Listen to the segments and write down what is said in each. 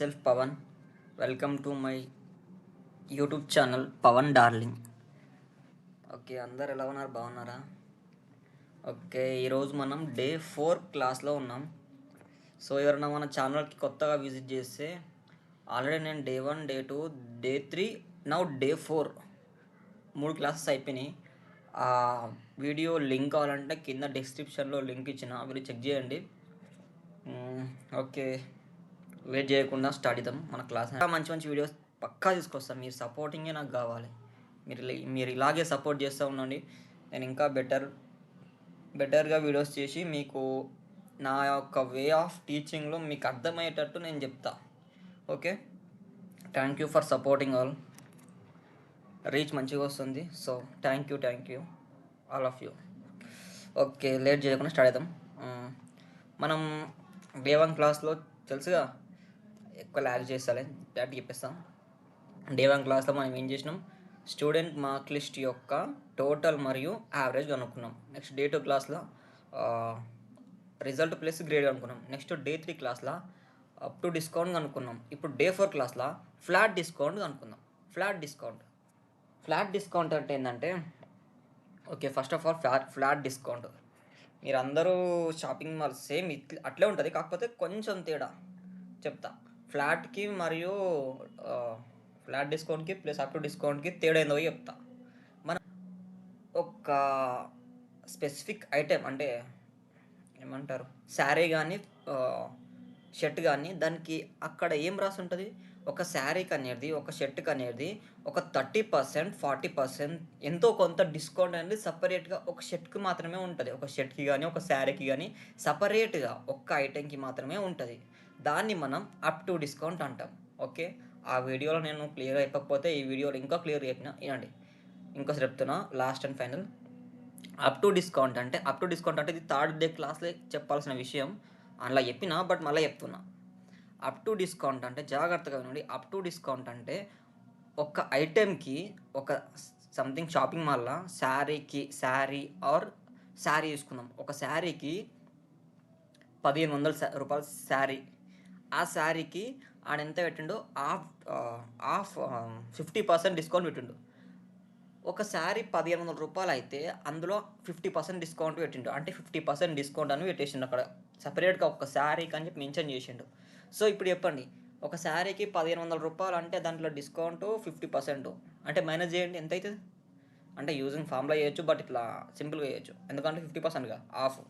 myself Pawan. Welcome to my YouTube channel Pawan darling. Okay, అందరు ఎలా ఉన్నారు? బాగున్నారా? ఓకే, ఈరోజు మనం డే 4 క్లాస్లో ఉన్నాం. సో ఎవరైనా మన ఛానల్కి కొత్తగా విజిట్ చేస్తే ఆల్రెడీ నేను day 1, day 2, day 3, now day 4 3 classes అయిపోయినాయి. ఆ వీడియో లింక్ కావాలంటే కింద డిస్క్రిప్షన్లో లింక్ ఇచ్చిన, మీరు చెక్ చేయండి. ఓకే, వెయిట్ చేయకుండా స్టార్ట్ చేద్దాం మన క్లాస్. మంచి మంచి వీడియోస్ పక్కా తీసుకొస్తాను. మీరు సపోర్టింగే నాకు కావాలి. మీరు ఇలాగే సపోర్ట్ చేస్తూ ఉండండి. నేను ఇంకా బెటర్గా వీడియోస్ చేసి మీకు నా యొక్క వే ఆఫ్ టీచింగ్లో మీకు అర్థమయ్యేటట్టు నేను చెప్తా. Okay, thank you for supporting all. Reach మంచిగా వస్తుంది. So thank you all of you. Okay, late చేయకుండా స్టార్ట్ చేద్దాం. మనం డే 1 క్లాస్లో తెలుసుగా, ఎక్కువ ల్యాగ్ చేస్తాలే, డైరెక్ట్ చెప్పేస్తాం. డే 1 క్లాస్లో మనం ఏం చేసినాం? స్టూడెంట్ మార్క్ లిస్ట్ యొక్క టోటల్ మరియు యావరేజ్ కనుక్కున్నాం. నెక్స్ట్ డే 2 క్లాస్లో రిజల్ట్ ప్లస్ గ్రేడ్ కనుక్కున్నాం. నెక్స్ట్ డే 3 క్లాస్లో అప్ టు డిస్కౌంట్ కనుక్కున్నాం. ఇప్పుడు డే 4 క్లాస్లో ఫ్లాట్ డిస్కౌంట్ కనుక్కుందాం. ఫ్లాట్ డిస్కౌంట్ అంటే ఏంటంటే, okay, first of all flat discount. మీరు అందరూ షాపింగ్ మాల్ సేమ్ అట్లే ఉంటుంది, కాకపోతే కొంచెం తేడా చెప్తా. ఫ్లాట్కి మరియు ఫ్లాట్ డిస్కౌంట్కి ప్లస్ అప్ టు డిస్కౌంట్కి తేడా ఏందో చెప్తా. మన ఒక స్పెసిఫిక్ ఐటెం అంటే ఏమంటారు, శారీ కానీ షర్ట్ కానీ, దానికి అక్కడ ఏం రాసి ఉంటుంది? ఒక శారీకి అనేది, ఒక షర్ట్కి అనేది ఒక 30%, 40% ఎంతో కొంత డిస్కౌంట్ అనేది సపరేట్గా ఒక షర్ట్కి మాత్రమే ఉంటుంది. ఒక షర్ట్కి కానీ ఒక శారీకి కానీ సపరేట్గా ఒక్క ఐటెంకి మాత్రమే ఉంటుంది. దాన్ని మనం అప్ టు డిస్కౌంట్ అంటాం. ఓకే, ఆ వీడియోలో నేను క్లియర్గా చెప్పకపోతే ఈ వీడియోలో ఇంకా క్లియర్గా చెప్పిన వినండి. ఇంకోసారి చెప్తున్నా, last and final. Up to discount అంటే ఇది థర్డ్ డే క్లాస్లో చెప్పాల్సిన విషయం. అలా చెప్పినా, బట్ మళ్ళీ చెప్తున్నా. అప్ టు డిస్కౌంట్ అంటే జాగ్రత్తగా వినండి. అప్ టు డిస్కౌంట్ అంటే ఒక ఐటెంకి, ఒక సంథింగ్ షాపింగ్ మాల్లో శారీ తీసుకుందాం. ఒక శారీకి 1500 రూపాయల శారీ. ఆ శారీకి ఆడెంత పెట్టిండు? హాఫ్ 50% డిస్కౌంట్ పెట్టిండు. ఒక శారీ 1500 రూపాయలు అయితే అందులో 50% డిస్కౌంట్ పెట్టిండు. అంటే 50% డిస్కౌంట్ అని పెట్టేసిండు అక్కడ సపరేట్గా ఒక శారీకి అని చెప్పి మెన్షన్ చేసిండు. సో ఇప్పుడు చెప్పండి, ఒక శారీకి 1500 రూపాయలు అంటే దాంట్లో డిస్కౌంట్ 50%. అంటే మైనస్ చేయండి, ఎంత అవుతుంది? అంటే యూజింగ్ ఫార్ములా చేయొచ్చు, బట్ ఇట్లా సింపుల్గా చేయొచ్చు. ఎందుకంటే 50%గా ఆఫ్.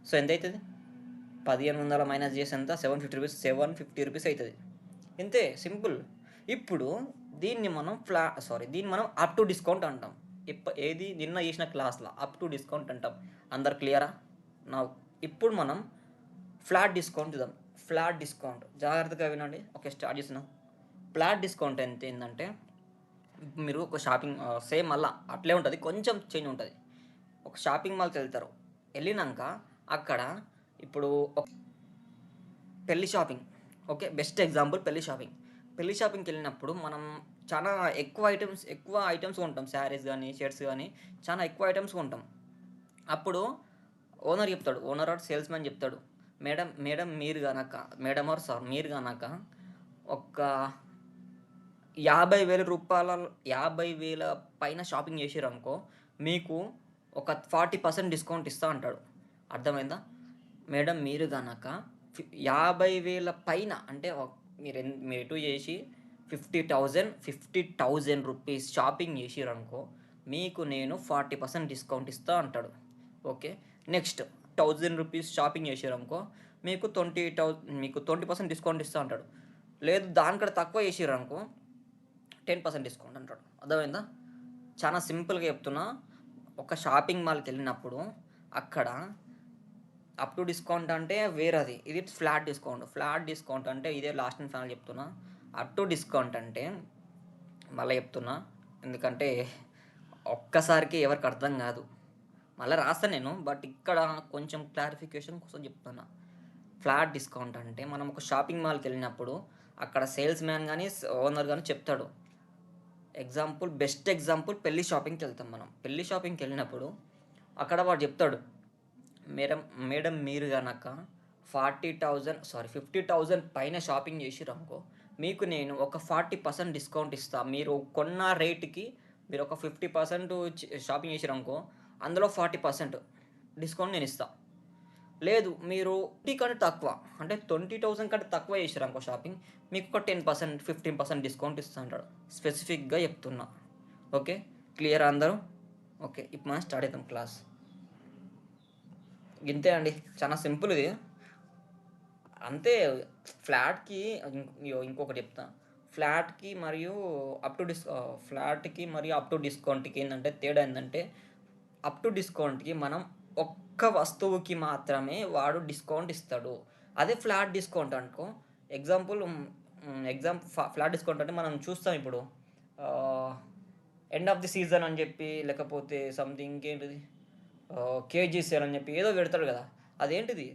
సో ఎంత అవుతుంది? 1500 మైనస్ చేసి ఎంత? 750 రూపీస్ అవుతుంది. ఇంతే, సింపుల్. ఇప్పుడు దీన్ని మనం దీన్ని మనం అప్ టు డిస్కౌంట్ అంటాం. ఏది నిన్న చేసిన క్లాస్లో అప్ టు డిస్కౌంట్ అంటాం. అందరు క్లియరా? ఇప్పుడు మనం ఫ్లాట్ డిస్కౌంట్ చూద్దాం. ఫ్లాట్ డిస్కౌంట్ జాగ్రత్తగా వినండి. ఓకే, స్టార్ట్ చేస్తున్నాం. ఫ్లాట్ డిస్కౌంట్ ఏంటంటే, మీరు ఒక షాపింగ్ సేమ్ మళ్ళీ అట్లే ఉంటుంది, కొంచెం చేంజ్ ఉంటుంది. ఒక షాపింగ్ మాల్కి వెళ్తారు. వెళ్ళినాక అక్కడ ఇప్పుడు పెళ్లి షాపింగ్, ఓకే, బెస్ట్ ఎగ్జాంపుల్ పెళ్లి షాపింగ్కి వెళ్ళినప్పుడు మనం చాలా ఎక్కువ ఐటమ్స్ కొంటాం. శారీస్ కానీ షర్ట్స్ కానీ చాలా ఎక్కువ ఐటమ్స్ కొంటాం. అప్పుడు ఓనర్ ఆర్ సేల్స్ మ్యాన్ చెప్తాడు, మేడం మీరు కనుక ఒక 50,000 పైన షాపింగ్ చేసారనుకో, మీకు ఒక 40% డిస్కౌంట్ ఇస్తా అంటాడు. అర్థమైందా? మేడం మీరు కనుక 50,000 పైన అంటే మీరు ఎటు చేసి 50,000 రూపీస్ షాపింగ్ చేసిరనుకో, మీకు నేను 40% డిస్కౌంట్ ఇస్తా అంటాడు. ఓకే, నెక్స్ట్ 1000 రూపీస్ షాపింగ్ చేసిరనుకో, మీకు 20% డిస్కౌంట్ ఇస్తా అంటాడు. లేదు దానికంటే తక్కువ చేసిరనుకో 10% డిస్కౌంట్ అంటాడు. అర్థమైందా? చాలా సింపుల్గా చెప్తున్నా. ఒక షాపింగ్ మాల్కి వెళ్ళినప్పుడు అక్కడ అప్ టు డిస్కౌంట్ అంటే వేరేది, ఇది ఫ్లాట్ డిస్కౌంట్ అంటే ఇదే లాస్ట్ అండ్ ఫైనల్ చెప్తున్నా. అప్ టు డిస్కౌంట్ అంటే మళ్ళీ చెప్తున్నా, ఎందుకంటే ఒక్కసారికి ఎవరికి అర్థం కాదు. మళ్ళీ రాస్తాను నేను, బట్ ఇక్కడ కొంచెం క్లారిఫికేషన్ కోసం చెప్తున్నా. ఫ్లాట్ డిస్కౌంట్ అంటే మనం ఒక షాపింగ్ మాల్కి వెళ్ళినప్పుడు అక్కడ సేల్స్ మ్యాన్ కానీ ఓనర్ కానీ చెప్తాడు. బెస్ట్ ఎగ్జాంపుల్ పెళ్లి షాపింగ్కి వెళ్తాం. మనం పెళ్లి షాపింగ్కి వెళ్ళినప్పుడు అక్కడ వాడు చెప్తాడు, మేడం మీరు కనుక 40,000 సారీ 50,000 పైన షాపింగ్ చేసిరనుకో, మీకు నేను ఒక 40% డిస్కౌంట్ ఇస్తా. మీరు కొన్న రేట్‌కి మీరు ఒక 50% షాపింగ్ చేసిరనుకో, అందులో 40% డిస్కౌంట్ నేనిస్తా. లేదు మీరు 50 కంటే తక్కువ, అంటే 20,000 కంటే తక్కువ చేసిరనుకో షాపింగ్, మీకు ఒక 10%, 15% డిస్కౌంట్ ఇస్తా అంటాడు. స్పెసిఫిక్‌గా చెప్తున్నా. ఓకే. క్లియరా అందరూ? ఓకే. ఇప్పుడు మనం స్టార్ట్ చేద్దాం క్లాస్. ఇంతే అండి. చాలా సింపుల్ ఇది. అంతే. ఫ్లాట్‌కి ఇంకొకటి చెప్తా. ఫ్లాట్‌కి మరియు ఫ్లాట్‌కి మరియు అప్ టు డిస్కౌంట్‌కి ఏందంటే తేడా ఏందంటే, అప్ టు డిస్కౌంట్‌కి మనం ఒక్క వస్తువుకి మాత్రమే వాడు డిస్కౌంట్ ఇస్తాడు. అదే ఫ్లాట్ డిస్కౌంట్ అనుకో, ఎగ్జాంపుల్ ఫ్లాట్ డిస్కౌంట్ అంటే మనం చూస్తాం ఇప్పుడు. ఎండ్ ఆఫ్ ది సీజన్ అని చెప్పి, లేకపోతే సంథింగ్ ఇంకేంటిది, కేజీ సేల్ అని చెప్పి ఏదో పెడతాడు కదా! అదేంటిది?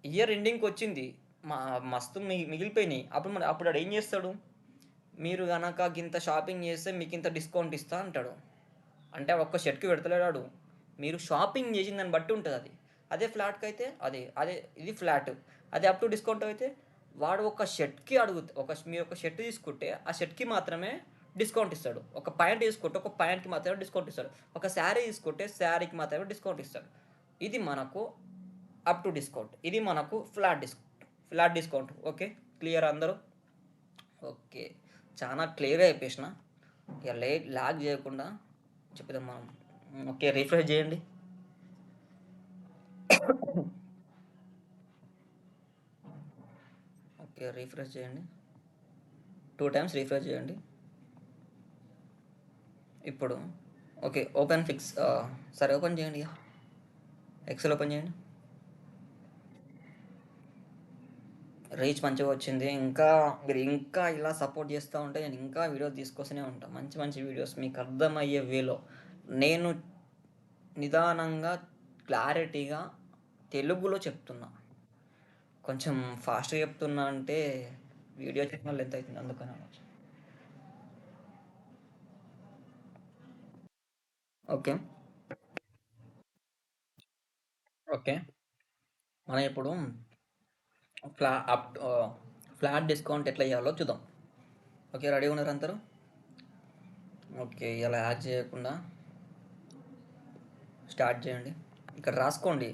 ఇయర్ ఎండింగ్‌కి వచ్చింది. మా మస్తు మిగిలిపోయినాయి. అప్పుడు ఆడు ఏం చేస్తాడు? మీరు గనక గింత షాపింగ్ చేస్తే మీకింత డిస్కౌంట్ ఇస్తా అంటాడు. అంటే ఒక్క షర్ట్‌కి పెడతలేడు ఆడు. మీరు షాపింగ్ చేసిన దాన్ని బట్టి ఉంటది అది. అదే ఫ్లాట్‌కి అయితే అదే ఇది ఫ్లాట్. అదే అప్ టు డిస్కౌంట్ అయితే వాడు ఒక షర్ట్‌కి మీరు ఒక షర్ట్ తీసుకుంటే ఆ షర్ట్‌కి మాత్రమే డిస్కౌంట్ ఇస్తాడు. ఒక ప్యాంట్ తీసుకుంటే ఒక ప్యాంట్‌కి మాత్రమే డిస్కౌంట్ ఇస్తాడు. ఒక శారీ తీసుకుంటే శారీకి మాత్రమే డిస్కౌంట్ ఇస్తాడు. ఇది మనకు అప్ టు డిస్కౌంట్. ఇది మనకు ఫ్లాట్ డిస్కౌంట్. ఓకే. క్లియర్ అందరూ? ఓకే. చాలా క్లియర్‌గా చెప్పేసిన. ఇక లాగ్ చేయకుండా చెప్పేద్దాం మనం. ఓకే. రిఫ్రెష్ చేయండి. ఓకే. రిఫ్రెష్ చేయండి. 2 టైమ్స్ రిఫ్రెష్ చేయండి. ఇప్పుడు ఓకే. సరే ఓపెన్ చేయండి ఇక. ఎక్సెల్ ఓపెన్ చేయండి. రీచ్ మంచిగా వచ్చింది. మీరు ఇంకా ఇలా సపోర్ట్ చేస్తూ ఉంటే నేను ఇంకా వీడియో తీసుకొస్తూనే ఉంటాను. మంచి మంచి వీడియోస్ మీకు అర్థమయ్యే వేలో. నేను నిదానంగా, క్లారిటీగా తెలుగులో చెప్తున్నా. కొంచెం ఫాస్ట్‌గా చెప్తున్నా అంటే వీడియో చెప్పిన లెంత్ అవుతుంది అందుకని. ఓకే. ఓకే. మనం ఇప్పుడు ఫ్లా అప్ ఫ్లాట్ డిస్కౌంట్ ఎట్లా చేయాలో చూద్దాం. ఓకే. రెడీగా ఉన్నారు అందరూ? ఓకే. ఇలా యాడ్ చేయకుండా స్టార్ట్ చేయండి. ఇక్కడ రాసుకోండి.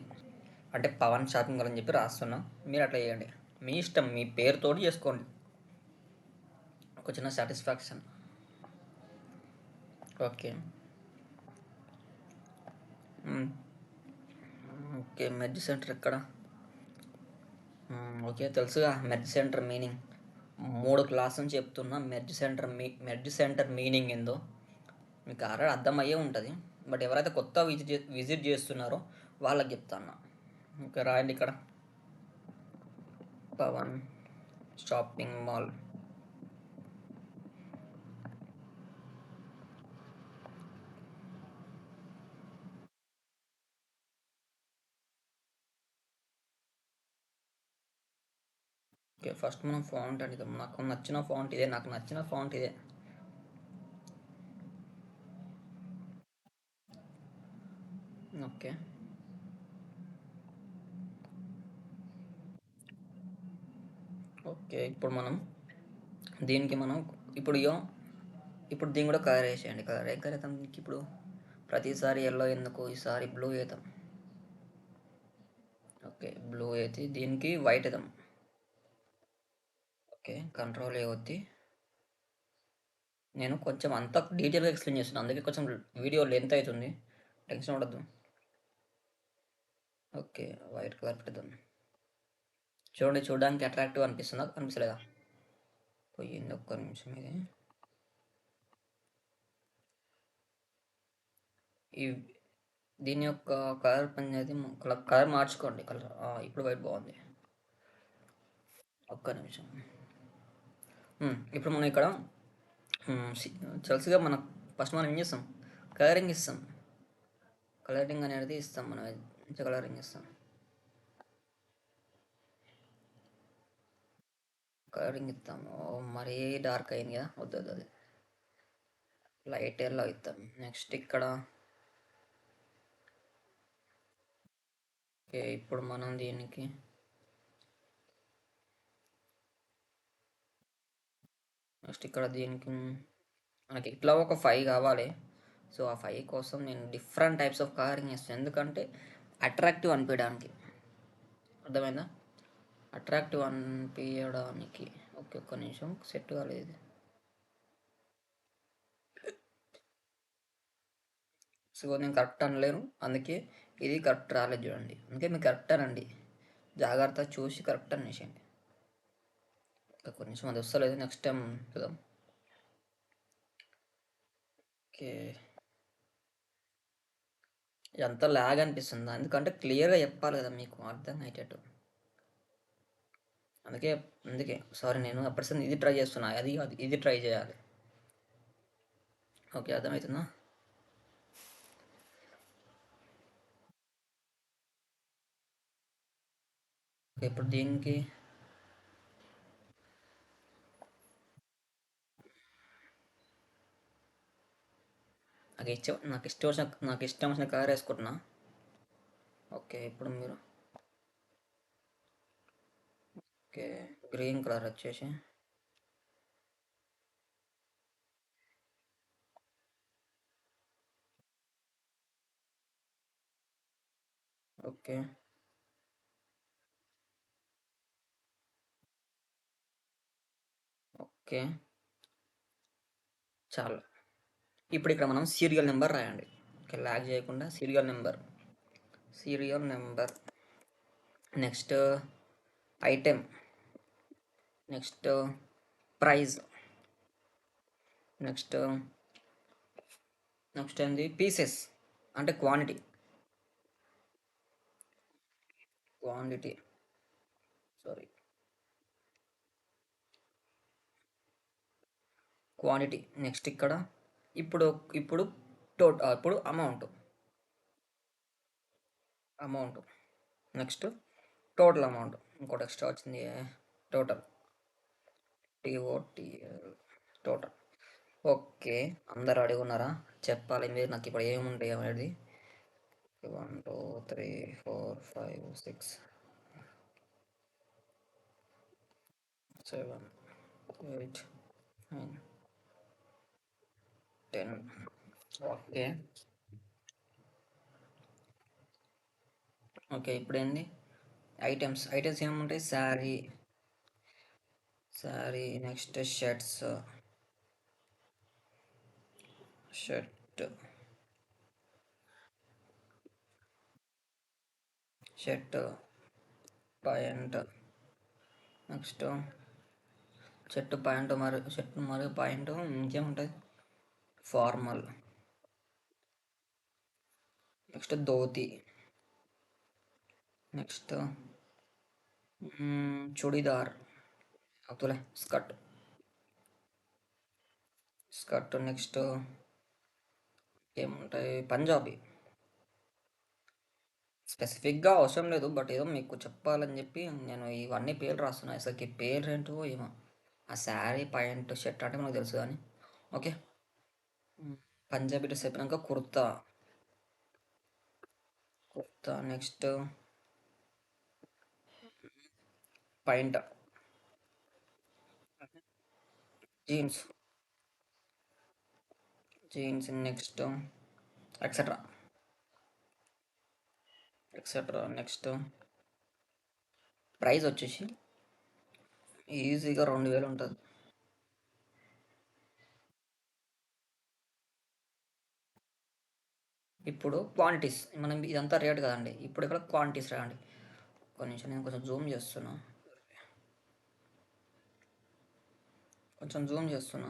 అంటే పవన్ షాపింగ్ మాల్ అని చెప్పి రాస్తున్నా. మీరు అట్లా చేయండి. మీ ఇష్టం. మీ పేరుతోటి చేసుకోండి. ఒక చిన్న satisfaction. Okay. Okay. Merge centre ఎక్కడ? ఓకే. తెలుసుగా మెర్జ్ సెంటర్ మీనింగ్. 3 క్లాస్ నుంచి చెప్తున్నా మెర్జ్ సెంటర్ మీనింగ్ ఏందో మీకు ఆల్రెడీ అర్థమయ్యే ఉంటుంది. బట్ ఎవరైతే కొత్త విజిట్ చేస్తున్నారో వాళ్ళకి చెప్తాను. ఓకే. రాయండి ఇక్కడ Pawan shopping mall. Okay. First మనం ఫాంట్ అడిగాం. నాకు నచ్చిన ఫాంట్ ఇదే. ఓకే. ఓకే. దీనికి మనం ఇప్పుడు ఇగో ఇప్పుడు దీన్ని కూడా కలర్ వేసేయండి. కలర్ ఏం కలర్ వేద్దాం దీనికి ఇప్పుడు? ప్రతిసారి ఎల్లో ఎందుకు, ఈసారి బ్లూ వేద్దాం. ఓకే. బ్లూ అయితే దీనికి వైట్ వేద్దాం. ఓకే. కంట్రోల్ ఏ వత్తి నేను కొంచెం అంత డీటెయిల్గా ఎక్స్ప్లెయిన్ చేస్తున్నాను, అందుకే కొంచెం వీడియో లెంత్ అవుతుంది. టెన్షన్ పడద్దు. ఓకే. వైట్ కలర్ పెడదాం. చూడడానికి అట్రాక్టివ్ అనిపిస్తుందా, అనిపిస్తలేదా? పోయింది ఒక్క నిమిషం ఇది. ఈ దీని యొక్క కలర్ పనిచేది. కలర్ మార్చుకోండి. ఇప్పుడు వైట్ బాగుంది. ఒక్క నిమిషం. ఇప్పుడు మనం ఇక్కడ తెలుసుగా మనం ఫస్ట్ మనం ఏం చేస్తాం? కలరింగ్ ఇస్తాం. కలరింగ్ అనేది ఇస్తాం మనం. కలరింగ్ ఇస్తాం. కలరింగ్ ఇస్తాము. మరీ డార్క్ అయింది కదా, వద్దు అది. లైట్ ఎల్లో ఇస్తాం. నెక్స్ట్ ఇక్కడ ఓకే. ఇప్పుడు మనం దీనికి నెక్స్ట్ ఇక్కడ దీనికి మనకి ఇట్లా ఒక 5 కావాలి. సో, ఆ 5 కోసం నేను డిఫరెంట్ టైప్స్ ఆఫ్ కలరింగ్ ఏస్తాను. ఎందుకంటే అట్రాక్టివ్ అనిపియడానికి. అర్థమైందా? అట్రాక్టివ్ అనిపియడానికి. ఓకే. ఒక్క నిమిషం సెట్ కాలేదు. సో, నేను కరెక్ట్ అనలేను. అందుకే ఇది కరెక్ట్ రాలేదు చూడండి. అందుకే మీరు కరెక్ట్ అనండి. జాగ్రత్తగా చూసి కరెక్ట్ అనేసేయండి. ఒక్క నిమిషం అది వస్తలేదు. నెక్స్ట్ టైం చూద్దాం. ఓకే. ఇదంతా ల్యాగ్ అనిపిస్తుందా? ఎందుకంటే క్లియర్‌గా చెప్పాలి కదా మీకు అర్థం అయ్యేటట్టు. అందుకే అందుకే సారీ నేను అప్పటిసరి ఇది ట్రై చేస్తున్నా. అది కాదు ఇది ట్రై చేయాలి. ఓకే. అర్థమవుతుందా? ఓకే. ఇప్పుడు దీనికి నాకు ఇష్టం వచ్చిన కలర్ వేసుకుంటున్నా. ఓకే. ఇప్పుడు మీరు ఓకే. గ్రీన్ కలర్ వచ్చేసి ఓకే. ఓకే. చాలు. ఇప్పుడు ఇక్కడ మనం సీరియల్ నెంబర్ రాయండి. ఓకే. ల్యాగ్ చేయకుండా serial number next item next praise next next ఏంది పీసెస్ అంటే క్వాంటిటీ సారీ క్వాంటిటీ నెక్స్ట్ ఇక్కడ ఇప్పుడు ఇప్పుడు ఇప్పుడు అమౌంట్ నెక్స్ట్ టోటల్ అమౌంట్ ఇంకోటి ఎక్స్ట్రా వచ్చింది టోటల్ TOTL టోటల్ ఓకే. అందరు అడిగి ఉన్నారా? చెప్పాలి మీరు నాకు ఇప్పుడు ఏముంటాయి అనేది 1 2 3 4 5 6 7 8 9 10 ఓకే. ఓకే. ఇప్పుడేంది ఐటమ్స్ ఏముంటాయి? Sari next shirt shirt pant next shirt మరియు పాయింట్ ఇంకేముంటుంది? Formal next dhoti next churidar అవుతులే స్కర్ట్ నెక్స్ట్ ఏముంటాయి? పంజాబీ స్పెసిఫిక్గా అవసరం లేదు బట్ ఏదో మీకు చెప్పాలని చెప్పి నేను ఇవన్నీ పేర్లు రాస్తున్నా. అసలుకి పేర్లు ఏంటో ఏమో ఆ శారీ పాయింట్ షర్ట్ అంటే మనకు తెలుసు కానీ ఓకే. పంజాబీ డ్రెస్ అయిపోయినాక kurta next point jeans next etcetera next price వచ్చేసి ఈజీగా 2000 ఉంటుంది. ఇప్పుడు క్వాంటిటీస్ మనం ఇదంతా రేట్ కదండి. ఇప్పుడు ఇక్కడ క్వాంటిటీస్ రాయండి. నిమిషం నేను కొంచెం జూమ్ చేస్తున్నా.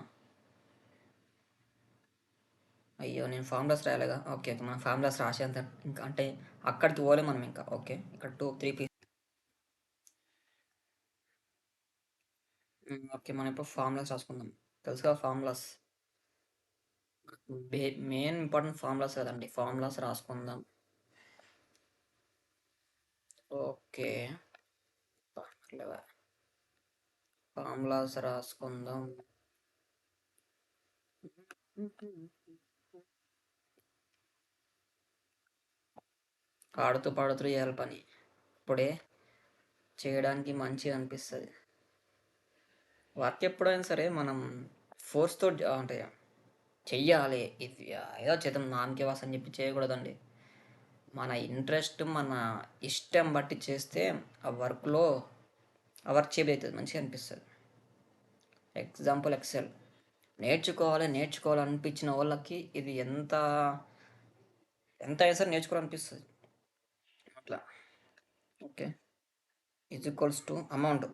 అయ్యో నేను ఫార్ములాస్ రాయలేగా. ఓకే. ఓకే. మనం ఫార్ములాస్ రాసేంత ఇంకా అంటే అక్కడికి పోలే మనం ఇంకా. ఓకే. ఇక్కడ 2 3 పీస్ ఓకే. మనం ఇప్పుడు ఫార్ములాస్ రాసుకుందాం. తెలుసుగా ఫార్ములాస్ మెయిన్ ఇంపార్టెంట్ ఫార్ములాస్ కదండి. ఫార్ములాస్ రాసుకుందాం. ఓకే. పర్లేవా. ఫార్ములాస్ రాసుకుందాం. ఆడుతూ పాడుతూ చేయాలి పని. ఇప్పుడే చేయడానికి మంచిగా అనిపిస్తుంది. వర్క్ ఎప్పుడైనా సరే మనం ఫోర్స్‌తో అంటే చెయ్యాలి. ఇది ఏదో చేద్దాం నామకే వాస్తు అని చెప్పి చేయకూడదండి. మన ఇంట్రెస్ట్, మన ఇష్టం బట్టి చేస్తే ఆ వర్క్‌లో ఆ వర్క్ చేయబుద్దయితది. మంచిగా అనిపిస్తది. Example XL. నేర్చుకోవాలనిపించిన వాళ్ళకి ఇది ఎంత అయినా సరే నేర్చుకోవాలనిపిస్తది. అట్లా. Okay. Is equals to amount.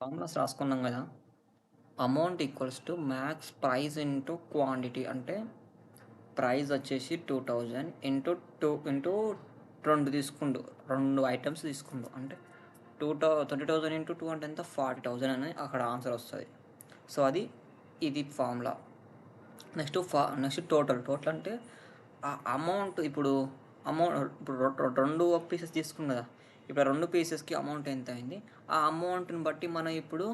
Formulas రాసుకున్నాం కదా! Amount equals to max price into quantity. అంటే ప్రైస్ వచ్చేసి 2000 ఇంటూ 2 ఇంటూ 2 తీసుకుండు. 2 ఐటమ్స్ తీసుకుండు. అంటే 20,000 ఇంటూ 2 అంటే ఎంత? 40,000 అని అక్కడ ఆన్సర్ వస్తుంది. సో అది ఇది ఫార్ములా. నెక్స్ట్ టోటల్ అంటే ఆ అమౌంట్ ఇప్పుడు 2 పీసెస్ తీసుకున్నాం కదా! ఇప్పుడు ఆ 2 పీసెస్కి అమౌంట్ ఎంత అయింది? ఆ అమౌంట్ని బట్టి మనం ఇప్పుడు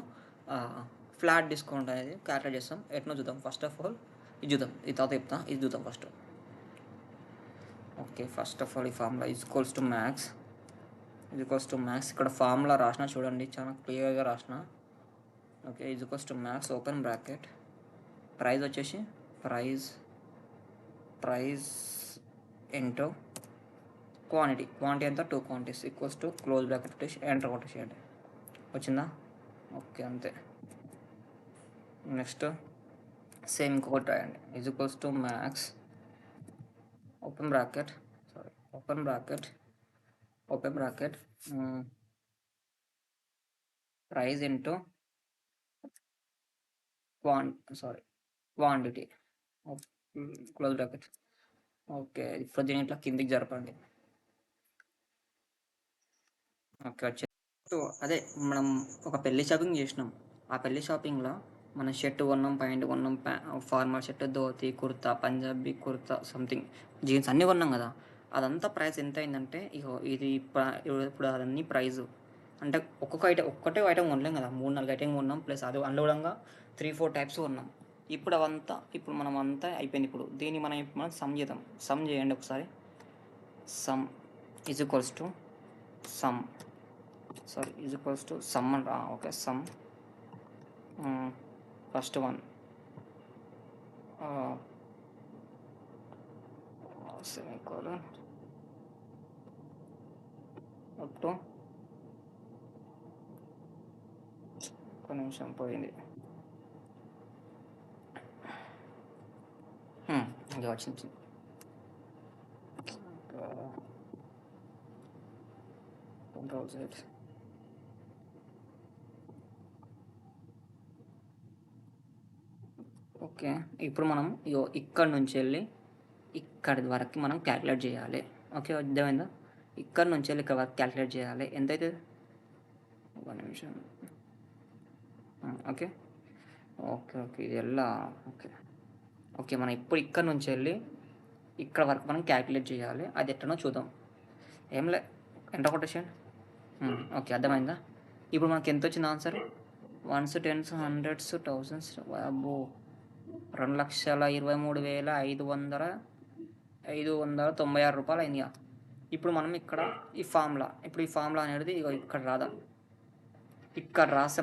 ఫ్లాట్ డిస్కౌంట్ అనేది క్యాల్కులేట్ చేస్తాం. ఎట్నో చూద్దాం. ఫస్ట్ ఆఫ్ ఆల్ ఇది చూద్దాం. ఇది తర్వాత చెప్తా. ఇది చూద్దాం first. Okay. First of all ఈ formula is equals to max ఇక్కడ ఫార్ములా రాసిన చూడండి, చాలా క్లియర్గా రాసిన. Okay. Is equals to max open bracket price వచ్చేసి ప్రైస్ ఇంటూ క్వాంటిటీ ఎంత? 2 quantities equals to close bracket పెట్టేసి ఎంటర్ కొట్టేసేయండి. వచ్చిందా? ఓకే. అంతే. నెక్స్ట్ సేమ్ ఇంకొకటి రాయండి. Is equals to max open bracket open bracket open bracket price into quan quantity close bracket. Okay. ఇప్పుడు దీని ఇట్లా కిందికి జరపండి. ఓకే. సో అదే మనం ఒక పెళ్లి షాపింగ్ చేసినాం. ఆ పెళ్లి షాపింగ్లో మన షర్ట్ కొన్నాం, ప్యాంట్ కొన్నాం, formal shirt, dhoti, kurta, Punjabi kurta, something jeans అన్నీ కొన్నాం కదా! అదంతా ప్రైస్ ఎంత అయిందంటే ఇగో ఇది ఇప్పుడు అదన్నీ ప్రైజు. అంటే ఒక్కటే ఐటమ్ కొనలేం కదా! 3, 4 ఐటమ్ కొన్నాం. ప్లస్ అది అందులో కూడా 3, 4 టైప్స్ కొన్నాం. ఇప్పుడు మనం అంతా అయిపోయింది. దీన్ని మనం సమ్ చేద్దాం. సమ్ చేయండి ఒకసారి. Sum is equals to sum sum అంట. Okay. Sum first one semicolon up to ఒక నిమిషం పోయింది. ఇంకా వచ్చింది. Control set. ఓకే. ఇప్పుడు మనం ఇక్కడ నుంచి వెళ్ళి ఇక్కడి వరకు మనం క్యాలిక్యులేట్ చేయాలి. ఓకే. అర్థమైందా? ఇక్కడ నుంచి వెళ్ళి ఇక్కడ వరకు క్యాలిక్యులేట్ చేయాలి. ఎంతైతే ఒక నిమిషం. ఓకే. ఓకే. ఓకే. ఇది ఎలా? ఓకే. ఓకే. మనం ఇప్పుడు ఇక్కడ నుంచి వెళ్ళి ఇక్కడ వరకు మనం క్యాలిక్యులేట్ చేయాలి. అది ఎట్లనో చూద్దాం. ఏం లే, ఎంటర్ కొట్టేసేయండి. ఓకే. అర్థమైందా? ఇప్పుడు మనకి ఎంత వచ్చింది answer? Once, tense, hundreds, thousands. అబ్బో, 2,23,596 రూపాయలు అయిందిగా. ఇప్పుడు మనం ఈ ఫార్ములా అనేది ఇక్కడ రాదాం. ఇక్కడ రాస్తే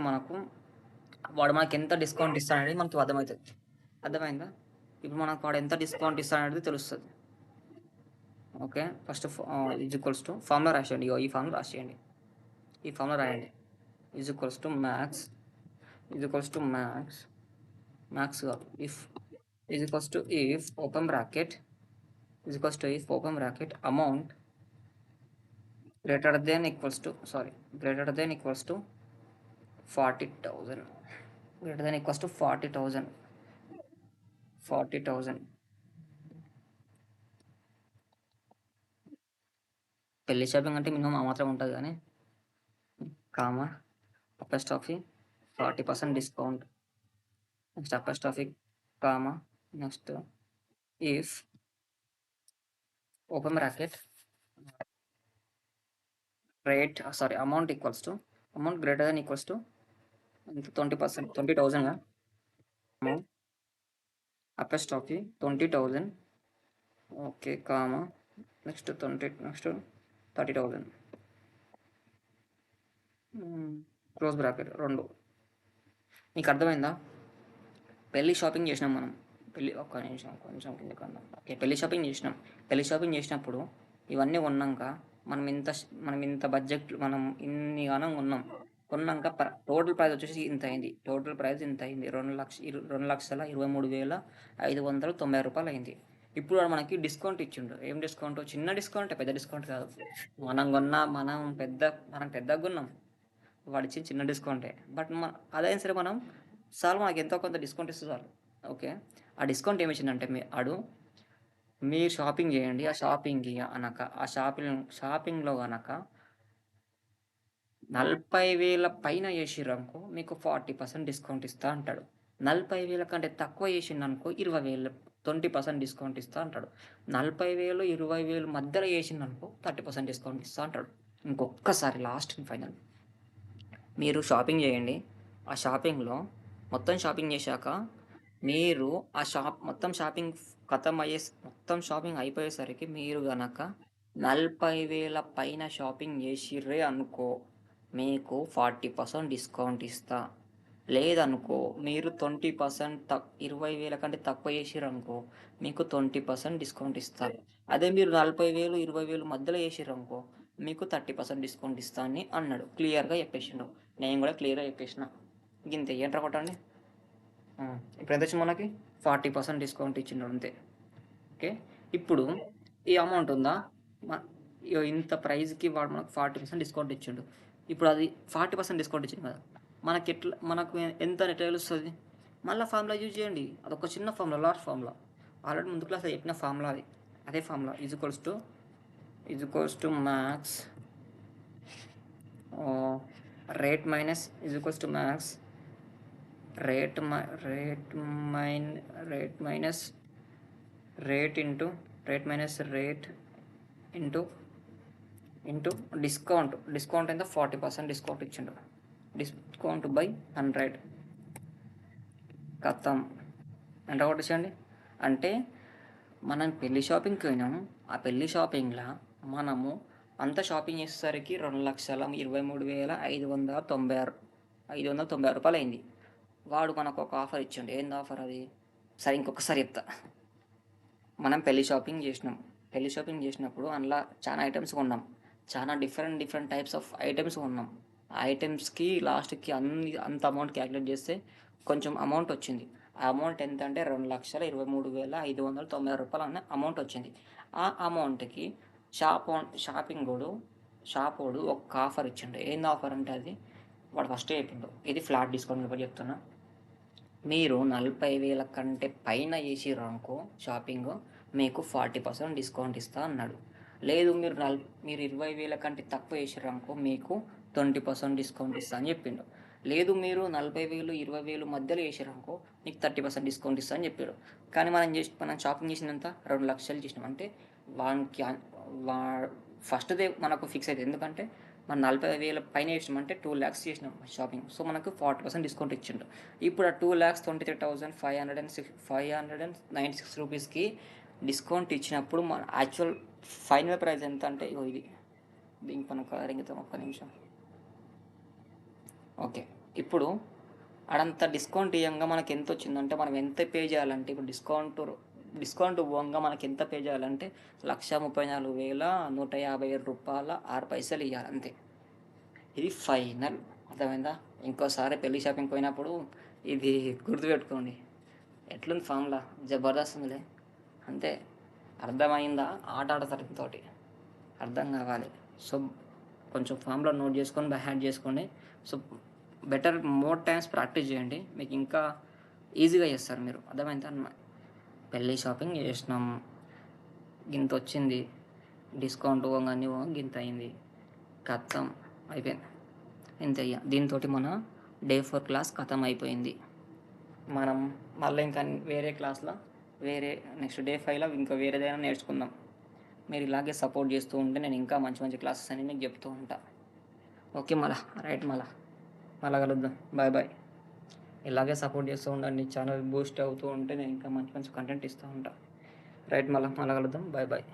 వాడు మనకి ఎంత డిస్కౌంట్ ఇస్తాడనేది మనకు అర్థమవుతుంది. అర్థమైందా? ఇప్పుడు మనకు వాడు ఎంత డిస్కౌంట్ ఇస్తాడనేది తెలుస్తుంది. Okay. First is equals to formula రాసేయండి. ఈ ఫార్ములా రాసేయండి. ఈ ఫార్ములా రాయండి. ఈజ్ ఈక్వల్స్ టు మ్యాక్స్ కాదు, if open bracket amount greater than equals to 40,000. greater than equals to 40,000. పెళ్లి షాపింగ్ అంటే మినిమం ఆ మాత్రం ఉంటుంది కానీ comma apostrophe 40% discount. Next apostrophe comma next if open bracket amount greater than equals to 20%, 20,000 amount apostrophe 20,000. Okay. Comma next 30,000 close bracket 2. మీకు అర్థమైందా? పెళ్లి shopping చేసినాం మనం. ఒక్క నిమిషం కొంచెం కిందకన్నా. ఓకే. పెళ్లి షాపింగ్ చేసినాం. పెళ్లి షాపింగ్ చేసినప్పుడు ఇవన్నీ కొన్నాక మనం ఇంత బడ్జెట్ మనం ఇన్ని గనం కొన్నాం. కొన్నాక టోటల్ ప్రైస్ వచ్చేసి ఇంత అయింది. టోటల్ ప్రైస్ ఇంత అయింది. 2,23,590 అయింది. ఇప్పుడు వాడు మనకి డిస్కౌంట్ ఇచ్చిండు. ఏం డిస్కౌంట్? చిన్న డిస్కౌంటే, పెద్ద డిస్కౌంట్ కాదు. మనం పెద్దగా కొన్నాం. వాడిచ్చిన చిన్న డిస్కౌంటే. బట్ అదైనా సరే చాలు మనకి ఎంతో కొంత డిస్కౌంట్ ఇస్తే చాలు. ఓకే. ఆ డిస్కౌంట్ ఏమి ఇచ్చిందంటే మీరు షాపింగ్ చేయండి. ఆ షాపింగ్లో గనక 40,000 పైన చేసిర్రనుకో మీకు 40% డిస్కౌంట్ ఇస్తా అంటాడు. 40,000 కంటే తక్కువ చేసిండనుకో 20,000 20% డిస్కౌంట్ ఇస్తా అంటాడు. 40,000, 20,000 మధ్యలో చేసిండనుకో 30% డిస్కౌంట్ ఇస్తా అంటాడు. ఇంకొక్కసారి లాస్ట్ అండ్ ఫైనల్ మీరు షాపింగ్ చేయండి. ఆ షాపింగ్లో మొత్తం షాపింగ్ చేశాక మీరు మొత్తం షాపింగ్ అయిపోయేసరికి మీరు గనక 40,000 పైన షాపింగ్ చేసిర్రే అనుకో మీకు 40% డిస్కౌంట్ ఇస్తా. లేదనుకో మీరు 20% 20,000 కంటే తక్కువ చేసిర్రనుకో మీకు 20% డిస్కౌంట్ ఇస్తా. అదే మీరు 40,000, 20,000 మధ్యలో చేసిర్రనుకో మీకు 30% డిస్కౌంట్ ఇస్తా అని అన్నాడు. క్లియర్గా చెప్పేసిండు. నేను కూడా క్లియర్గా చెప్పేసిన. ఇంతే ఏంట్రా కొట్టండి. ఇప్పుడు ఎంత వచ్చింది మనకి? 40% డిస్కౌంట్ ఇచ్చిండు అంతే. ఓకే. ఇప్పుడు ఈ అమౌంట్ ఉందా? ఇంత ప్రైస్కి వాడు మనకు 40% డిస్కౌంట్ ఇచ్చిండు. ఇప్పుడు అది 40% డిస్కౌంట్ ఇచ్చింది కదా, మనకు ఎంత నెట్ తెలుస్తుంది? మళ్ళీ ఫార్ములా యూజ్ చేయండి. అదొక చిన్న ఫార్ములా, లాస్ట్ ఫార్ములా. ఆల్రెడీ ముందు క్లాస్లో చెప్పిన ఫార్ములా అది. అదే formula is equals to max rate minus is equals to max rate minus rate into discount ఎంత? 40% డిస్కౌంట్ ఇచ్చిండు. డిస్కౌంట్ బై 100 కథం ఎంత కొట్టేసండి. అంటే మనం పెళ్లి షాపింగ్కి పోయినాము. ఆ పెళ్లి షాపింగ్లో మనము అంత షాపింగ్ చేసేసరికి 2,23,590 రూపాయలు అయింది. వాడు మనకు ఒక ఆఫర్ ఇచ్చిండు. ఏంది ఆఫర్ అది? సరే ఇంకొకసారి చెప్తా. మనం పెళ్లి షాపింగ్ చేసినప్పుడు అందులో చాలా ఐటమ్స్ కొన్నాం. చాలా డిఫరెంట్ టైప్స్ ఆఫ్ ఐటమ్స్ కొన్నాం. ఆ ఐటమ్స్కి లాస్ట్కి అంత అమౌంట్ క్యాలిక్యులేట్ చేస్తే కొంచెం అమౌంట్ వచ్చింది. ఆ అమౌంట్ ఎంత అంటే 2,23,590 రూపాయలు అన్న అమౌంట్ వచ్చింది. ఆ అమౌంట్కి షాపోడు ఒక ఆఫర్ ఇచ్చిండు. ఏంది ఆఫర్ అంటే అది వాడు ఫస్ట్ చెప్పిండు. ఇది ఫ్లాట్ డిస్కౌంట్ కూడా చెప్తున్నా. మీరు 40,000 కంటే పైన చేసిర్రనుకో షాపింగ్ మీకు 40% డిస్కౌంట్ ఇస్తా అన్నాడు. లేదు మీరు 20,000 కంటే తక్కువ చేసిర్రనుకో మీకు 20% డిస్కౌంట్ ఇస్తా అని చెప్పిండు. లేదు మీరు 40,000, 20,000 మధ్యలో చేసిర్రనుకో మీకు 30% డిస్కౌంట్ ఇస్తా అని చెప్పాడు. కానీ మనం షాపింగ్ చేసినంత 2 లక్షలు చేసినాం. అంటే వానికి ఫస్ట్దే మనకు ఫిక్స్ అవుతుంది. ఎందుకంటే మనం 40,000 పైన చేసినామంటే 2 lakhs చేసినాం షాపింగ్. సో మనకు 40% డిస్కౌంట్ ఇచ్చిండు. ఇప్పుడు ఆ 2,23,596 రూపీస్కి డిస్కౌంట్ ఇచ్చినప్పుడు మన యాక్చువల్ ఫైనల్ ప్రైస్ ఎంత అంటే ఇది దీనికి మనం కలరింగ్తో ఒక్క నిమిషం. ఓకే. ఇప్పుడు అడంత డిస్కౌంట్ ఇవ్వంగా మనకి ఎంత వచ్చిందంటే మనం ఎంత పే చేయాలంటే ఇప్పుడు డిస్కౌంట్ పోగా మనకి ఎంత పే చేయాలంటే 1,34,157 రూపాయల 6 పైసలు ఇవ్వాలి అంతే. ఇది ఫైనల్. అర్థమైందా? ఇంకోసారి పెళ్లి షాపింగ్ పోయినప్పుడు ఇది గుర్తుపెట్టుకోండి. ఎట్లుంది ఫామ్లా? జబర్దస్త్ ఉందిలే. అంతే. అర్థమైందా? ఆట ఆడతారు ఇంతోటి. అర్థం కావాలి. సో కొంచెం ఫామ్లో నోట్ చేసుకొని బై హ్యాండ్ చేసుకోండి. సో మోర్ టైమ్స్ ప్రాక్టీస్ చేయండి. మీకు ఇంకా ఈజీగా చేస్తారు మీరు. అర్థమైందా? పెళ్ళి షాపింగ్ చేసినాం, గింత వచ్చింది, డిస్కౌంట్ పోగానే గింత అయింది, ఖతం అయిపోయింది. ఇంత దీంతో మన డే 4 క్లాస్ ఖతం అయిపోయింది. మనం మళ్ళీ ఇంకా వేరే క్లాస్లో నెక్స్ట్ డే 5లో ఇంకా వేరేదైనా నేర్చుకుందాం. మీరు ఇలాగే సపోర్ట్ చేస్తూ ఉంటే నేను ఇంకా మంచి క్లాసెస్ అని మీకు చెప్తూ ఉంటా. ఓకే. రైట్. మళ్ళా కలుద్దాం. బాయ్. ఇలాగే సపోర్ట్ చేస్తూ ఉండండి. ఛానల్ బూస్ట్ అవుతూ ఉంటే నేను ఇంకా మంచి కంటెంట్ ఇస్తూ ఉంటా. రైట్. మళ్ళా కలుద్దాం. బాయ్.